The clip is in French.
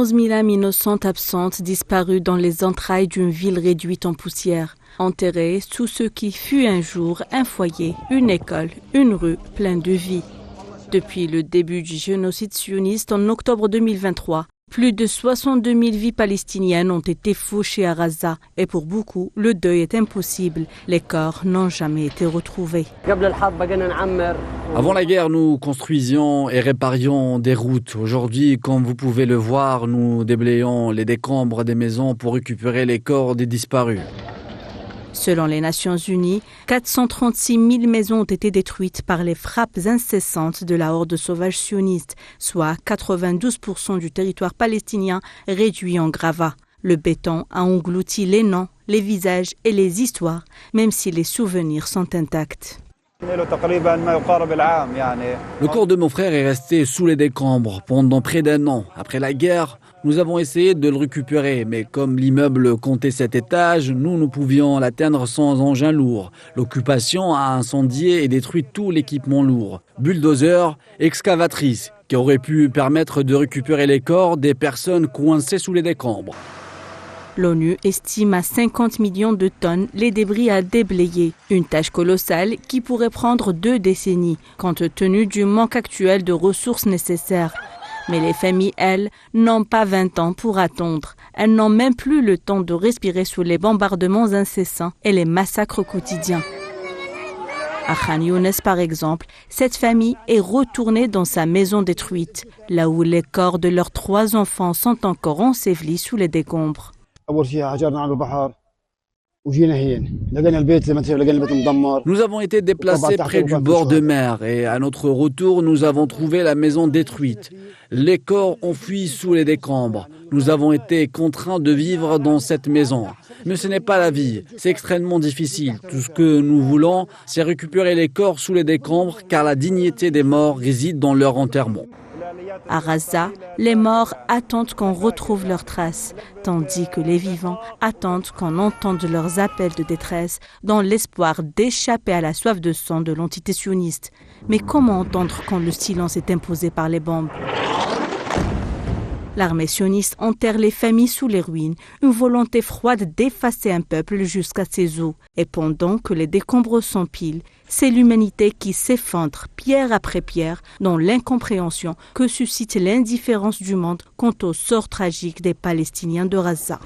11 000 âmes innocentes absentes disparues dans les entrailles d'une ville réduite en poussière, enterrées sous ce qui fut un jour un foyer, une école, une rue pleine de vie. Depuis le début du génocide sioniste en octobre 2023, plus de 62 000 vies palestiniennes ont été fauchées à Gaza et pour beaucoup, le deuil est impossible. Les corps n'ont jamais été retrouvés. Avant la guerre, nous construisions et réparions des routes. Aujourd'hui, comme vous pouvez le voir, nous déblayons les décombres des maisons pour récupérer les corps des disparus. Selon les Nations Unies, 436 000 maisons ont été détruites par les frappes incessantes de la horde sauvage sioniste, soit 92% du territoire palestinien réduit en gravats. Le béton a englouti les noms, les visages et les histoires, même si les souvenirs sont intacts. Le corps de mon frère est resté sous les décombres pendant près d'1 an. Après la guerre, nous avons essayé de le récupérer, mais comme l'immeuble comptait 7 étages, nous ne pouvions l'atteindre sans engins lourds. L'occupation a incendié et détruit tout l'équipement lourd. Bulldozers, excavatrices, qui auraient pu permettre de récupérer les corps des personnes coincées sous les décombres. L'ONU estime à 50 millions de tonnes les débris à déblayer, une tâche colossale qui pourrait prendre 2 décennies, compte tenu du manque actuel de ressources nécessaires. Mais les familles, elles, n'ont pas 20 ans pour attendre. Elles n'ont même plus le temps de respirer sous les bombardements incessants et les massacres quotidiens. À Khan Younes, par exemple, cette famille est retournée dans sa maison détruite, là où les corps de leurs 3 enfants sont encore ensevelis sous les décombres. Nous avons été déplacés près du bord de mer et à notre retour, nous avons trouvé la maison détruite. Les corps ont fui sous les décombres. Nous avons été contraints de vivre dans cette maison. Mais ce n'est pas la vie, c'est extrêmement difficile. Tout ce que nous voulons, c'est récupérer les corps sous les décombres car la dignité des morts réside dans leur enterrement. À Gaza, les morts attendent qu'on retrouve leurs traces, tandis que les vivants attendent qu'on entende leurs appels de détresse dans l'espoir d'échapper à la soif de sang de l'entité sioniste. Mais comment entendre quand le silence est imposé par les bombes ? L'armée sioniste enterre les familles sous les ruines, une volonté froide d'effacer un peuple jusqu'à ses os. Et pendant que les décombres s'empilent, c'est l'humanité qui s'effondre pierre après pierre dans l'incompréhension que suscite l'indifférence du monde quant au sort tragique des Palestiniens de Gaza.